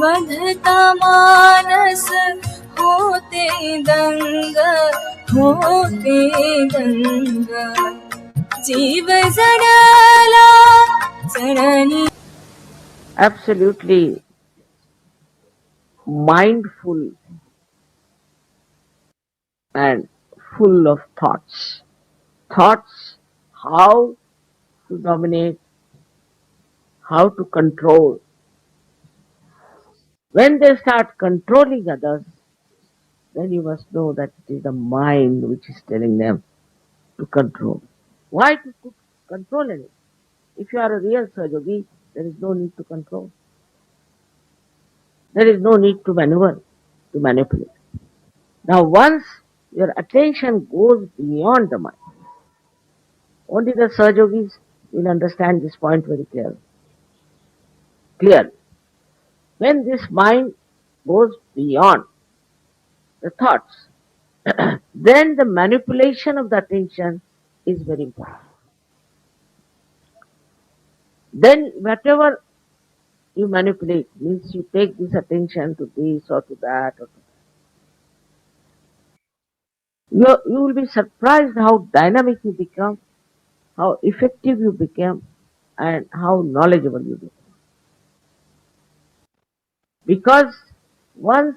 बधता मानस होते दंग, होते दंग, जीव जडला चरणी. Absolutely mindful and full of thoughts. Thoughts how to dominate, how to control. When they start controlling others, then you must know that it is the mind which is telling them to control. Why to control anything? If you are a real Sahajogi, there is no need to control. There is no need to maneuver, to manipulate. Now, once your attention goes beyond the mind, only the Sahajogis will understand this point very clearly. When this mind goes beyond the thoughts, then the manipulation of the attention is very important. Then whatever you manipulate means you take this attention to this or to that or to that. You will be surprised how dynamic you become, how effective you become, and how knowledgeable you become. Because once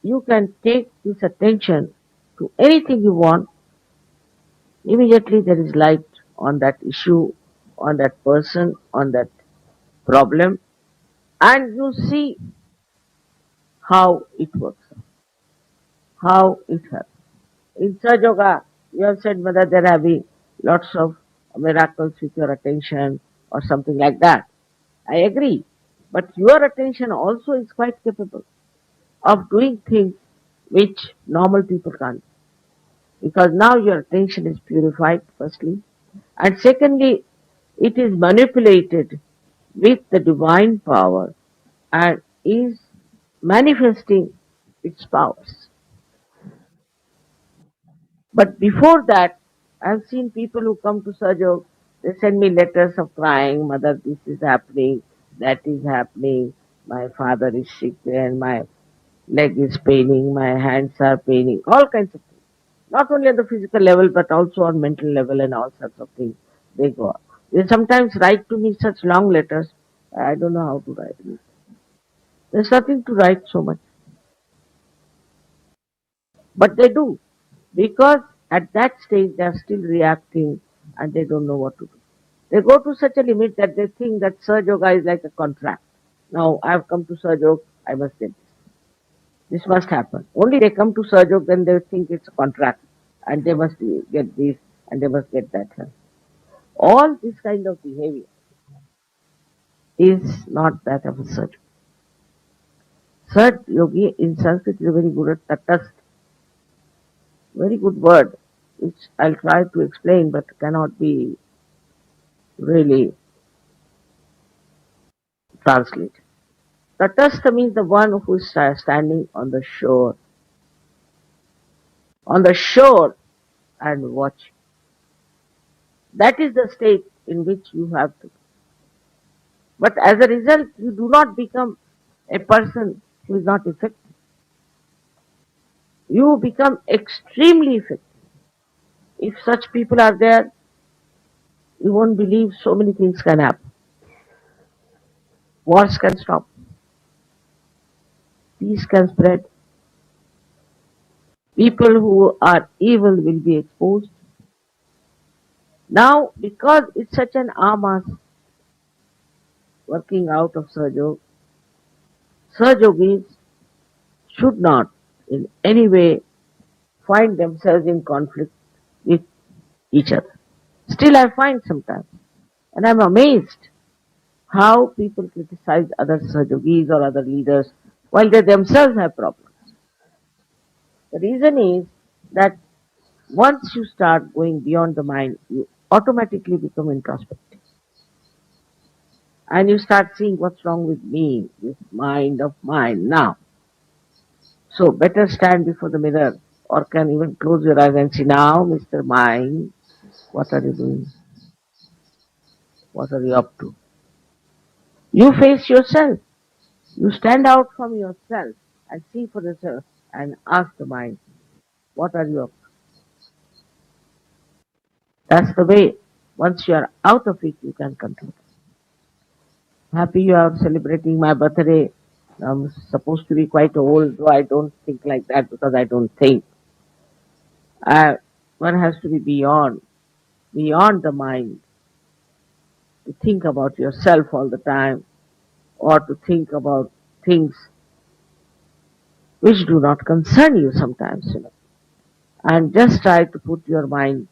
you can take this attention to anything you want, immediately there is light on that issue, on that person, on that problem, and you see how it works, how it happens. In Sahaja Yoga, you have said whether there have been lots of miracles with your attention or something like that. I agree. But your attention also is quite capable of doing things which normal people can't. Because now your attention is purified, firstly. And secondly, it is manipulated with the divine power and is manifesting its powers. But before that, I've seen people who come to Sajog, they send me letters of crying, mother, this is happening, that is happening, my father is sick and my leg is paining, my hands are paining, all kinds of things. Not only on the physical level, but also on mental level and all sorts of things. They go. They sometimes write to me such long letters, I don't know how to write it. There's nothing to write so much. But they do. Because at that stage they are still reacting and they don't know what to do. They go to such a limit that they think that Sahaja Yoga is like a contract. Now I have come to Sahaja Yoga, I must get this. This must happen. Only they come to Sahaja Yoga, then they think it's a contract and they must get this and they must get that. All this kind of behavior is not that of a Sahaja. Sahaja Yogi in Sanskrit is a very good at tatast. Very good word, which I'll try to explain but cannot be really translated. Tatastha means the one who is standing on the shore and watching. That is the state in which you have to. But as a result, you do not become a person who is not effective. You become extremely effective. If such people are there, you won't believe so many things can happen. Wars can stop. Peace can spread. People who are evil will be exposed. Now, because it's such an amas working out of Sahajog, Sahajogis should not in any way find themselves in conflict with each other. Still, I find sometimes, and I'm amazed how people criticize other Sahajogis or other leaders while they themselves have problems. The reason is that once you start going beyond the mind, you automatically become introspective. And you start seeing what's wrong with me, this mind of mine now. So better stand before the mirror or can even close your eyes and say, now, Mr. Mind, what are you doing? What are you up to? You face yourself. You stand out from yourself and see for yourself and ask the mind, what are you up to? That's the way. Once you are out of it, you can control it. Happy you are celebrating my birthday. I'm supposed to be quite old, though I don't think like that because I don't think. Uh, One has to be beyond the mind, to think about yourself all the time or to think about things which do not concern you sometimes. And just try to put your mind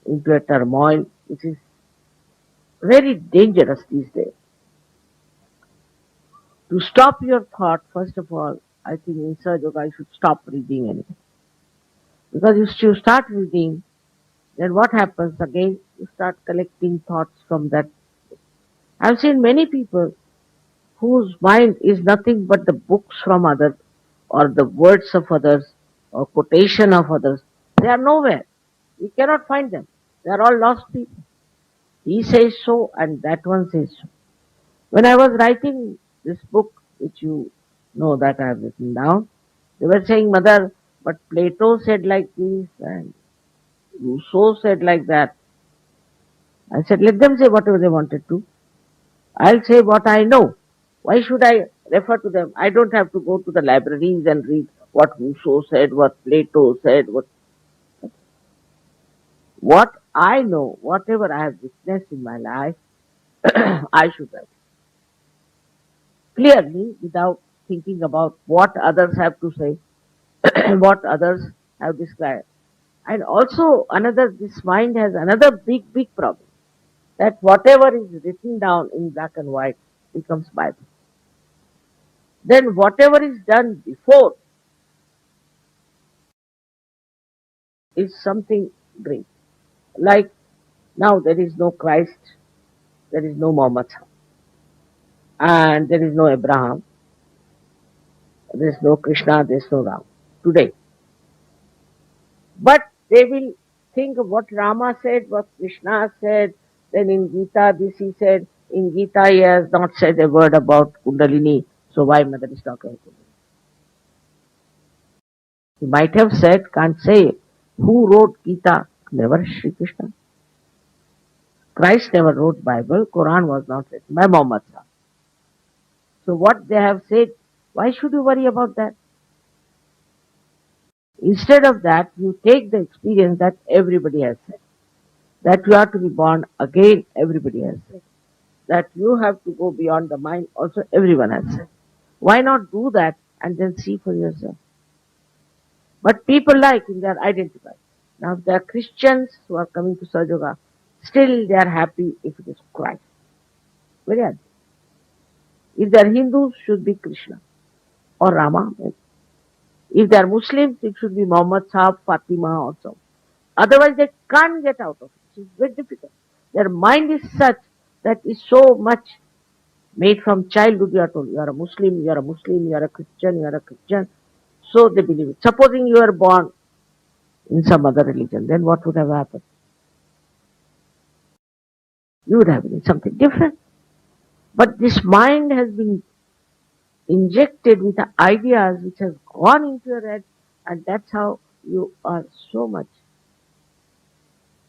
into a turmoil, which is very dangerous these days. To stop your thought, first of all, I think in Surge Yoga you should stop reading anything. Because if you start reading, then what happens again? You start collecting thoughts from that. I've seen many people whose mind is nothing but the books from others or the words of others or quotation of others. They are nowhere. We cannot find them. They are all lost people. He says so and that one says so. When I was writing this book, which you know that I have written down, they were saying, Mother, but Plato said like this and Rousseau said like that. I said, let them say whatever they wanted to. I'll say what I know. Why should I refer to them? I don't have to go to the libraries and read what Rousseau said, what Plato said, what I know, whatever I have witnessed in my life, I should write clearly without thinking about what others have to say, what others have described. And also another, this mind has another big problem, that whatever is written down in black and white becomes Bible. Then whatever is done before is something great. Like now there is no Christ, there is no Muhammad, and there is no Abraham, there is no Krishna, there is no Ram today. But they will think of what Rama said, what Krishna said, then in Gita this he said, in Gita he has not said a word about Kundalini, so why mother is talking about Kundalini? He might have said, can't say, who wrote Gita? Never Sri Krishna. Christ never wrote Bible, Quran was not written by Muhammad. So what they have said, why should you worry about that? Instead of that, you take the experience that everybody has said. That you have to be born again, everybody has said. That you have to go beyond the mind, also everyone has said. Why not do that and then see for yourself? But people like in their identify. Now if they are Christians who are coming to Sajoga, still they are happy if it is Christ. Very happy. If they are Hindus, should be Krishna or Rama. If they are Muslims, it should be Muhammad Sahab, Fatima or so. Otherwise, they can't get out of it. It's very difficult. Their mind is such that is so much made from childhood. You are told you are a Muslim, you are a Muslim, you are a Christian, you are a Christian. So they believe it. Supposing you are born in some other religion, then what would have happened? You would have been something different. But this mind has been injected with the ideas which has gone into your head, and that's how you are so much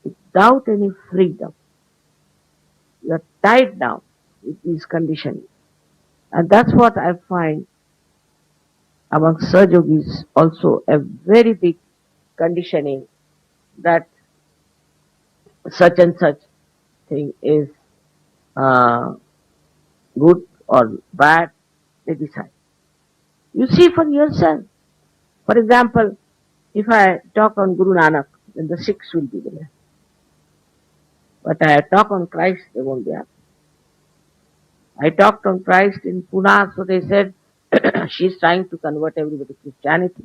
without any freedom. You are tied down with these conditions. And that's what I find among Saj Yogis also a very big conditioning, that such and such thing is uh, good or bad, they decide. You see for yourself. For example, if I talk on Guru Nanak, then the Sikhs will be there. But I talk on Christ, they won't be happy. I talked on Christ in Pune, so they said she's trying to convert everybody to Christianity.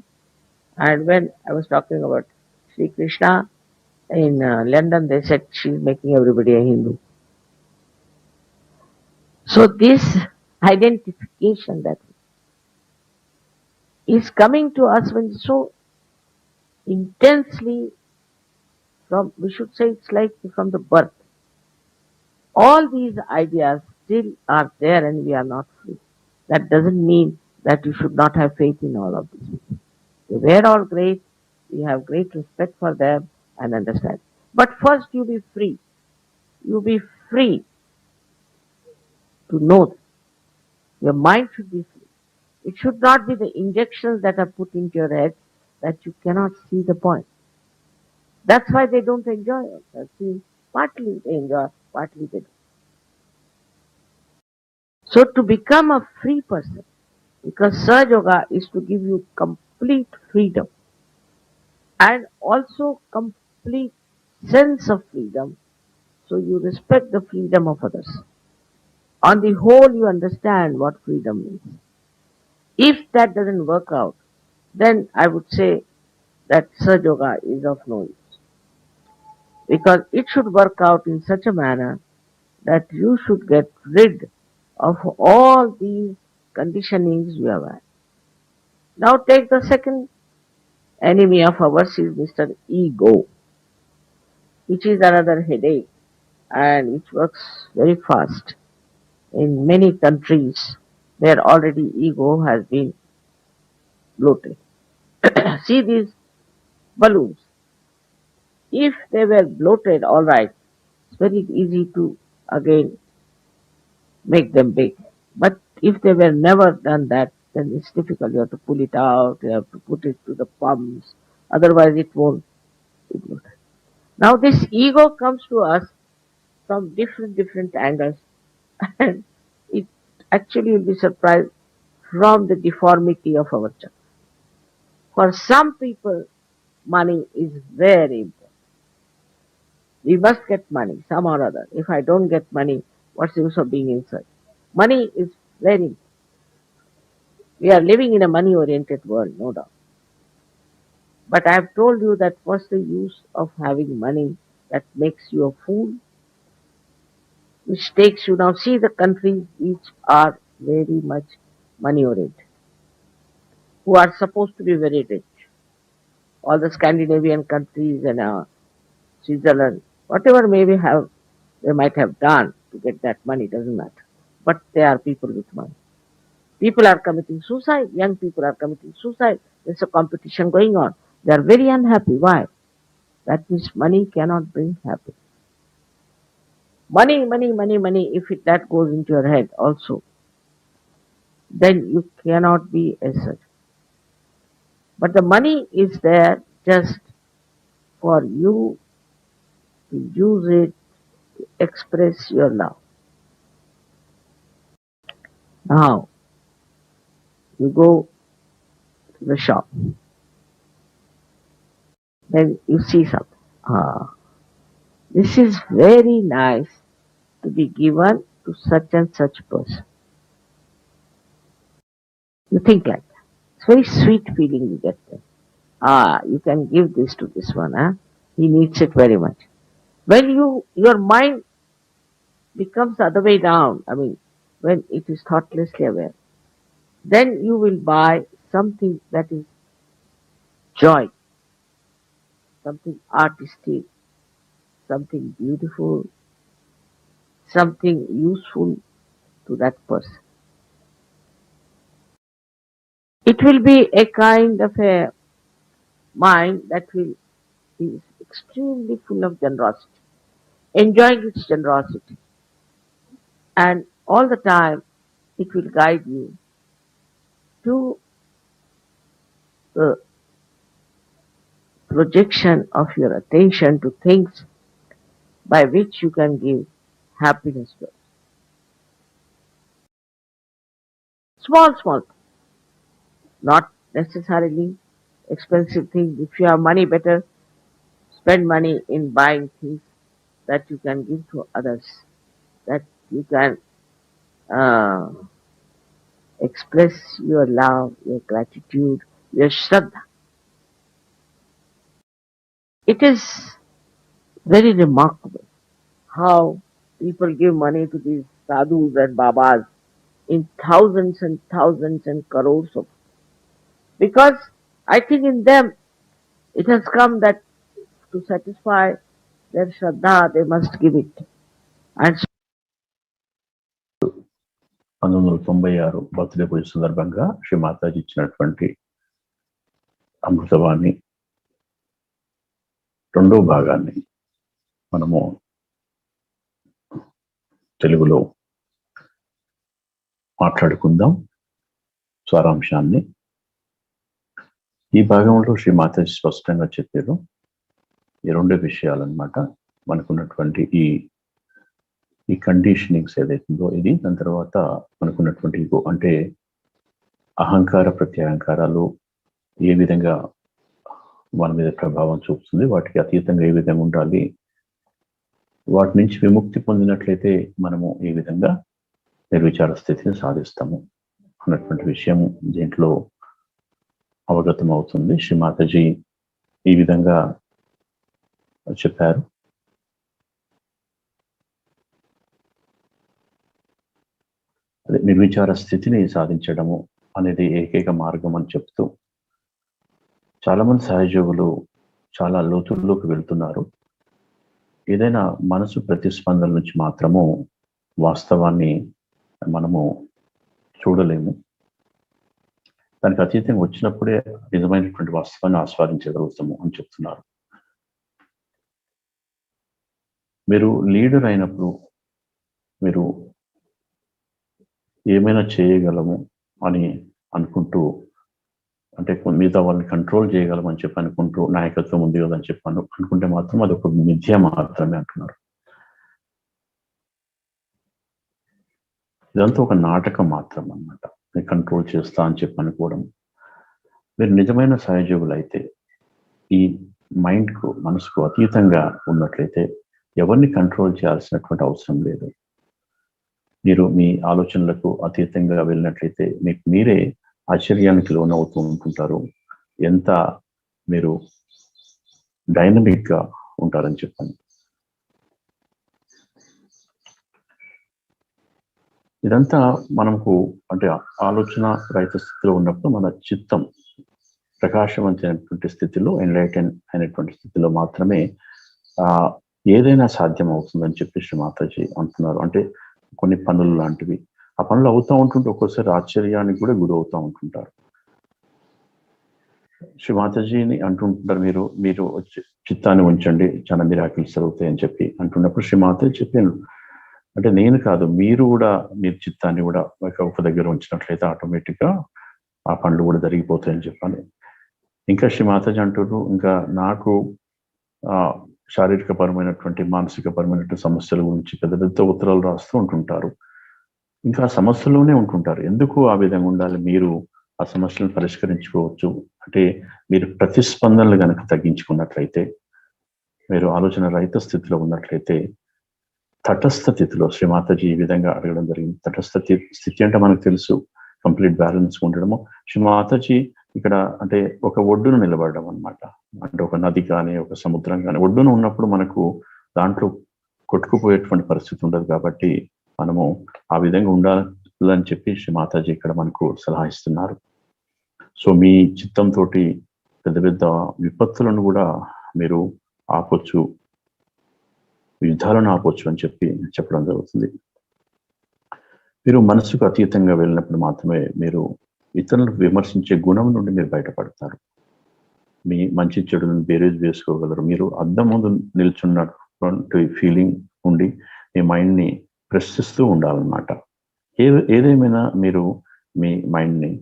And when I was talking about Sri Krishna in London, they said she's making everybody a Hindu. So this identification that is coming to us when so intensely from, we should say it's like from the birth. All these ideas still are there and we are not free. That doesn't mean that you should not have faith in all of these people. They were all great. We have great respect for them and understand. But first, you be free. You be free to know. Your mind should be free. It should not be the injections that are put into your head that you cannot see the point. That's why they don't enjoy it. See, partly they enjoy, partly they don't. So to become a free person, because Sahaja Yoga is to give you complete freedom and also complete sense of freedom, so you respect the freedom of others. On the whole, you understand what freedom means. If that doesn't work out, then I would say that Sahaja Yoga is of no use, because it should work out in such a manner that you should get rid of all these conditionings you have had. Now take the second enemy of ours is Mr. Ego, which is another headache and which works very fast. In many countries where already ego has been bloated. See these balloons. If they were bloated, all right, it's very easy to again make them big. But if they were never done that, then it's difficult. You have to pull it out, you have to put it to the pumps, otherwise it won't be bloated. Now this ego comes to us from different angles, and it actually will be surprised from the deformity of our chakra. For some people, money is very important. We must get money, some or other. If I don't get money, what's the use of being inside? Money is very important. We are living in a money oriented world, no doubt. But I have told you that what's the use of having money that makes you a fool, which takes you now. See the countries which are very much money oriented, who are supposed to be very rich. All the Scandinavian countries and Switzerland, whatever maybe have they might have done to get that money, doesn't matter. But they are people with money. People are committing suicide, young people are committing suicide. There's a competition going on. They are very unhappy. Why? That means money cannot bring happiness. Money, if that goes into your head also, then you cannot be a such. But the money is there just for you to use it to express your love. Now, you go to the shop, then you see something. Ah, this is very nice to be given to such and such person. You think like that. It's very sweet feeling you get there. Ah, you can give this to this one, huh? He needs it very much. When your mind becomes the other way down, I mean, when it is thoughtlessly aware, then you will buy something that is joy, something artistic, something beautiful, something useful to that person. It will be a kind of a mind that will be extremely full of generosity, enjoying its generosity, and all the time it will guide you to the projection of your attention to things by which you can give happiness to others. Small, not necessarily expensive things. If you have money, better spend money in buying things that you can give to others, that you can uh, express your love, your gratitude, your shraddha. It is very remarkable how people give money to these sadhus and babas in thousands and thousands and crores of, because I think in them it has come that to satisfy their shraddha they must give it. And so, 1996 birthday పూజ సందర్భంగా శ్రీ మాతాజీ ఇచ్చినటువంటి అమృతవాణి రెండో భాగాన్ని మనము తెలుగులో మాట్లాడుకుందాం. సారాంశాన్ని ఈ భాగంలో శ్రీ మాతాజీ స్పష్టంగా చెప్పారు. ఈ రెండు విషయాలన్నమాట. మనకున్నటువంటి ఈ కండిషనింగ్స్ ఏదైతుందో ఇది, దాని తర్వాత మనకున్నటువంటి ఈగో అంటే అహంకార ప్రత్యహంకారాలు ఏ విధంగా మన మీద ప్రభావం చూపుతుంది, వాటికి అతీతంగా ఏ విధంగా ఉండాలి, వాటి నుంచి విముక్తి పొందినట్లయితే మనము ఈ విధంగా నిర్విచార స్థితిని సాధిస్తాము అన్నటువంటి విషయం దీంట్లో అవగతం అవుతుంది. శ్రీ మాతాజీ ఈ విధంగా చెప్పారు. అదే నిర్విచార స్థితిని సాధించడము అనేది ఏకైక మార్గం అని చెప్తూ, చాలా మంది సహయోగులు చాలా లోతుల్లోకి వెళ్తున్నారు. ఏదైనా మనసు ప్రతిస్పందన నుంచి మాత్రము వాస్తవాన్ని మనము చూడలేము. దానికి అతీతంగా వచ్చినప్పుడే నిజమైనటువంటి వాస్తవాన్ని ఆస్వాదించగలుగుతాము అని చెప్తున్నారు. మీరు లీడర్ అయినప్పుడు మీరు ఏమైనా చేయగలము అని అనుకుంటూ, అంటే మిగతా వాళ్ళని కంట్రోల్ చేయగలమని చెప్పి అనుకుంటూ, నాయకత్వం ఉంది కదని చెప్పి అనుకుంటే మాత్రం అది ఒక మిథ్య మాత్రమే అంటున్నారు. ఇదంతా ఒక నాటకం మాత్రం అన్నమాట. నేను కంట్రోల్ చేస్తా అని చెప్పి అనుకోవడం. మీరు నిజమైన సహయోగులు అయితే, ఈ మైండ్కు మనసుకు అతీతంగా ఉన్నట్లయితే ఎవరిని కంట్రోల్ చేయాల్సినటువంటి అవసరం లేదు. మీరు మీ ఆలోచనలకు అతీతంగా వెళ్ళినట్లయితే మీకు మీరే ఆశ్చర్యానికి లోనవుతూ ఉంటుంటారు. ఎంత మీరు డైనమిక్గా ఉంటారని చెప్పాను. ఇదంతా మనకు అంటే ఆలోచన రహిత స్థితిలో ఉన్నప్పుడు మన చిత్తం ప్రకాశవంతమైనటువంటి స్థితిలో, ఎన్లైటన్ అయినటువంటి స్థితిలో మాత్రమే ఏదైనా సాధ్యం అవుతుందని చెప్పి శ్రీ మాతాజీ అంటున్నారు. అంటే కొన్ని పనులు లాంటివి, ఆ పనులు అవుతూ ఉంటుంటే ఒక్కోసారి ఆశ్చర్యానికి కూడా గురవుతూ ఉంటుంటారు. శ్రీ మాతాజీని అంటుంటారు, మీరు చిత్తాన్ని ఉంచండి, చాలా మిరాకిల్స్ జరుగుతాయి అని చెప్పి అంటున్నప్పుడు శ్రీ మాతాజీ చెప్పాను, అంటే నేను కాదు, మీరు కూడా మీరు చిత్తాన్ని కూడా ఒక దగ్గర ఉంచినట్లయితే ఆటోమేటిక్గా ఆ పనులు కూడా జరిగిపోతాయని చెప్పాలి. ఇంకా శ్రీ మాతాజీ అంటారు, ఇంకా నాకు శారీరక పరమైనటువంటి మానసిక పరమైనటువంటి సమస్యల గురించి పెద్ద పెద్ద ఉత్తరాలు రాస్తూ ఉంటుంటారు. ఇంకా సమస్యలోనే ఉంటుంటారు. ఎందుకు ఆ విధంగా ఉండాలి? మీరు ఆ సమస్యలను పరిష్కరించుకోవచ్చు. అంటే మీరు ప్రతిస్పందనలు కనుక తగ్గించుకున్నట్లయితే, మీరు ఆలోచన రహిత స్థితిలో ఉన్నట్లయితే, తటస్థ స్థితిలో శ్రీ మాతాజీ ఈ విధంగా అడగడం జరిగింది. తటస్థ స్థితి అంటే మనకు తెలుసు, కంప్లీట్ బ్యాలెన్స్ ఉండడము. శ్రీ మాతాజీ ఇక్కడ అంటే ఒక ఒడ్డును నిలబడడం అనమాట. అంటే ఒక నది కానీ ఒక సముద్రం కానీ ఒడ్డున ఉన్నప్పుడు మనకు దాంట్లో కొట్టుకుపోయేటువంటి పరిస్థితి ఉండదు. కాబట్టి మనము ఆ విధంగా ఉండాలని చెప్పి శ్రీ మాతాజీ ఇక్కడ మనకు సలహా ఇస్తున్నారు. సో మీ చిత్తంతో పెద్ద పెద్ద విపత్తులను కూడా మీరు ఆపొచ్చు, యుద్ధాలను ఆపొచ్చు అని చెప్పడం జరుగుతుంది. మీరు మనసుకు అతీతంగా వెళ్ళినప్పుడు మాత్రమే మీరు ఇతరులను విమర్శించే గుణం నుండి మీరు బయటపడతారు. మీ మంచి చెడులను బేరేజ్ వేసుకోగలరు. మీరు అద్దం ముందు నిల్చున్నటువంటి ఫీలింగ్ ఉండి మీ మైండ్ని ప్రశ్నిస్తూ ఉండాలన్నమాట. ఏదేమైనా మీరు మీ మైండ్ని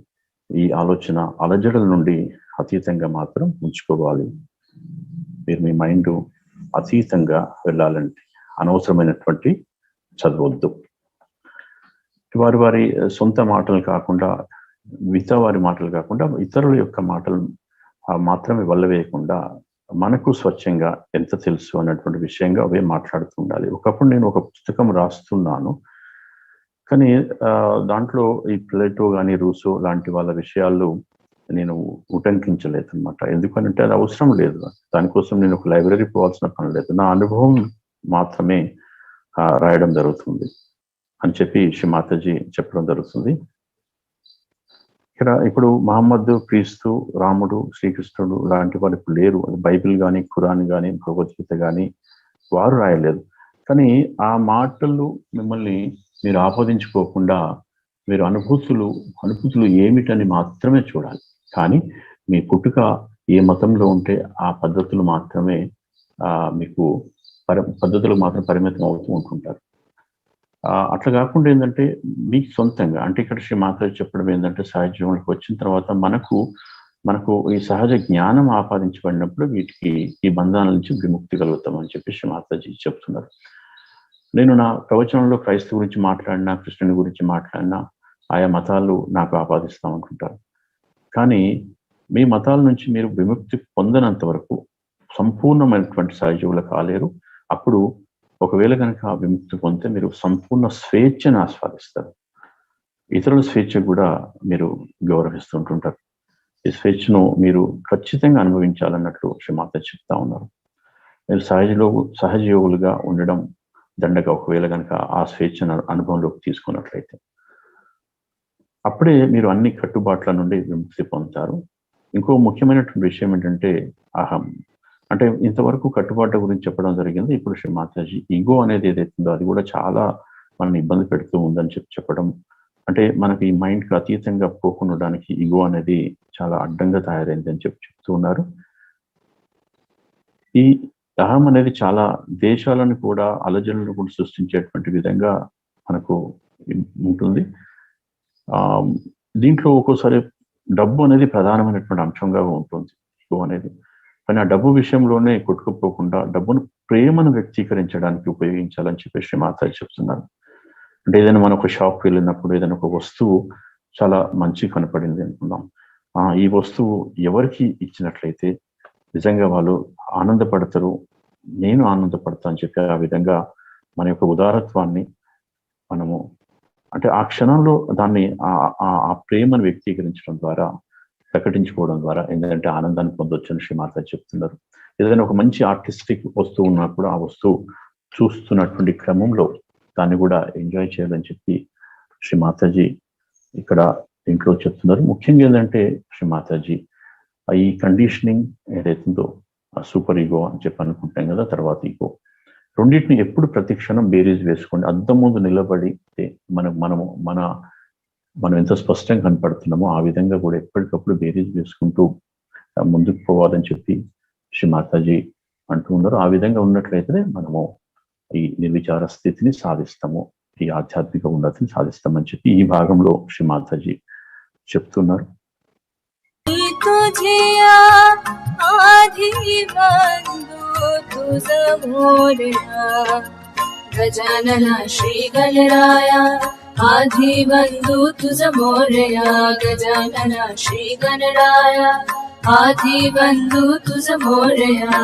ఈ ఆలోచన అలజడుల నుండి అతీతంగా మాత్రం ఉంచుకోవాలి. మీరు మీ మైండ్ అతీతంగా వెళ్ళాలంటే అనవసరమైనటువంటి చదవద్దు. వారి సొంత మాటలు కాకుండా, మిగతా వారి మాటలు కాకుండా, ఇతరుల యొక్క మాటలు మాత్రమే వల్లవేయకుండా మనకు స్వచ్ఛంగా ఎంత తెలుసు అన్నటువంటి విషయంగా అవే మాట్లాడుతూ ఉండాలి. ఒకప్పుడు నేను ఒక పుస్తకం రాస్తున్నాను, కానీ దాంట్లో ఈ ప్లేటో కానీ రూసో లాంటి వాళ్ళ విషయాలు నేను ఉటంకించలేదు అనమాట. ఎందుకంటే అది అవసరం లేదు. దానికోసం నేను ఒక లైబ్రరీ పోవాల్సిన పని లేదు. నా అనుభవం మాత్రమే రాయడం జరుగుతుంది అని చెప్పి శ్రీ మాతాజీ చెప్పడం జరుగుతుంది. ఇక్కడ ఇప్పుడు మహమ్మద్, క్రీస్తు, రాముడు, శ్రీకృష్ణుడు లాంటి వాళ్ళు ఇప్పుడు లేరు. బైబిల్ కానీ, ఖురాన్ కానీ, భగవద్గీత కానీ వారు రాయలేదు. కానీ ఆ మాటలు మిమ్మల్ని మీరు ఆపాదించుకోకుండా మీరు అనుభూతులు ఏమిటని మాత్రమే చూడాలి. కానీ మీ పుట్టుక ఏ మతంలో ఉంటే ఆ పద్ధతులు మాత్రమే మీకు పద్ధతులకు మాత్రం పరిమితం అవుతూ ఉంటుంటారు. అట్లా కాకుండా ఏంటంటే మీకు సొంతంగా అంటే ఇక్కడ శ్రీ మాతాజీ చెప్పడం ఏంటంటే సహజీవనకు వచ్చిన తర్వాత మనకు ఈ సహజ జ్ఞానం ఆపాదించబడినప్పుడు వీటికి ఈ బంధాల నుంచి విముక్తి కలుగుతాం అని చెప్పి శ్రీ మాతాజీ చెప్తున్నారు. నేను నా ప్రవచనంలో క్రైస్తవ గురించి మాట్లాడినా, కృష్ణుని గురించి మాట్లాడినా ఆయా మతాలు నాకు ఆపాదిస్తాం అనుకుంటారు. కానీ మీ మతాల నుంచి మీరు విముక్తి పొందనంత వరకు సంపూర్ణమైనటువంటి సహజీవులు కాలేరు. అప్పుడు ఒకవేళ కనుక విముక్తి పొందితే మీరు సంపూర్ణ స్వేచ్ఛను ఆస్వాదిస్తారు. ఇతరుల స్వేచ్ఛ కూడా మీరు గౌరవిస్తుంటుంటారు. ఈ స్వేచ్ఛను మీరు ఖచ్చితంగా అనుభవించాలన్నట్లు శ్రీమాత చెప్తా ఉన్నారు. మీరు సహజయోగులుగా ఉండడం దండగా ఒకవేళ కనుక ఆ స్వేచ్ఛను అనుభవంలోకి తీసుకున్నట్లయితే అప్పుడే మీరు అన్ని కట్టుబాట్ల నుండి విముక్తి పొందుతారు. ఇంకో ముఖ్యమైనటువంటి విషయం ఏంటంటే అహం. అంటే ఇంతవరకు కట్టుబాట్ల గురించి చెప్పడం జరిగింది. ఇప్పుడు శ్రీ మాతాజీ ఈగో అనేది ఏదైతుందో అది కూడా చాలా మనల్ని ఇబ్బంది పెడుతూ ఉందని చెప్పడం. అంటే మనకి ఈ మైండ్కి అతీతంగా పోకుండడానికి ఈగో అనేది చాలా అడ్డంగా తయారైంది అని చెప్తూ ఉన్నారు. ఈ అహం అనేది చాలా దేశాలను కూడా అలజడులను కూడా సృష్టించేటువంటి విధంగా మనకు ఉంటుంది. దీంట్లో ఒక్కోసారి డబ్బు అనేది ప్రధానమైనటువంటి అంశంగా ఉంటుంది ఈగో అనేది. కానీ ఆ డబ్బు విషయంలోనే కొట్టుకుపోకుండా డబ్బును ప్రేమను వ్యక్తీకరించడానికి ఉపయోగించాలని చెప్పి శ్రీ మాతాజీ చెప్తున్నారు. అంటే ఏదైనా మనం ఒక షాప్కి వెళ్ళినప్పుడు ఏదైనా ఒక వస్తువు చాలా మంచి కనపడింది అనుకుందాం. ఈ వస్తువు ఎవరికి ఇచ్చినట్లయితే నిజంగా వాళ్ళు ఆనందపడతారు, నేను ఆనందపడతా అని చెప్పి ఆ విధంగా మన యొక్క ఉదారత్వాన్ని మనము అంటే ఆ క్షణంలో దాన్ని ఆ ప్రేమను వ్యక్తీకరించడం ద్వారా ప్రకటించుకోవడం ద్వారా ఏంటంటే ఆనందాన్ని పొందొచ్చు అని శ్రీ మాతాజీ చెప్తున్నారు. ఏదైనా ఒక మంచి ఆర్టిస్టిక్ వస్తువు ఉన్నప్పుడు ఆ వస్తువు చూస్తున్నటువంటి క్రమంలో దాన్ని కూడా ఎంజాయ్ చేయాలని చెప్పి శ్రీ మాతాజీ ఇక్కడ ఇంట్లో చెప్తున్నారు. ముఖ్యంగా ఏంటంటే శ్రీ మాతాజీ ఈ కండిషనింగ్ ఏదైతుందో సూపర్ ఈగో అని చెప్పి అనుకుంటాం కదా, తర్వాత ఈగో రెండింటిని ఎప్పుడు ప్రతి క్షణం బేరీజ్ వేసుకోండి. అద్దం ముందు నిలబడి మనం ఎంత స్పష్టంగా కనపడుతున్నామో ఆ విధంగా కూడా ఎప్పటికప్పుడు బేరీజ్ వేసుకుంటూ ముందుకు పోవాలని చెప్పి శ్రీ మాతాజీ అంటూ ఉన్నారు. ఆ విధంగా ఉన్నట్లయితే మనము ఈ నిర్విచార స్థితిని సాధిస్తాము, ఈ ఆధ్యాత్మిక ఉన్నతిని సాధిస్తామని చెప్పి ఈ భాగంలో శ్రీ మాతాజీ చెప్తున్నారు. गजानन श्री गणराय आधि बंधु तुझ मोरया. गजानन श्री गणराय आधि बंधु तुझ मोरया.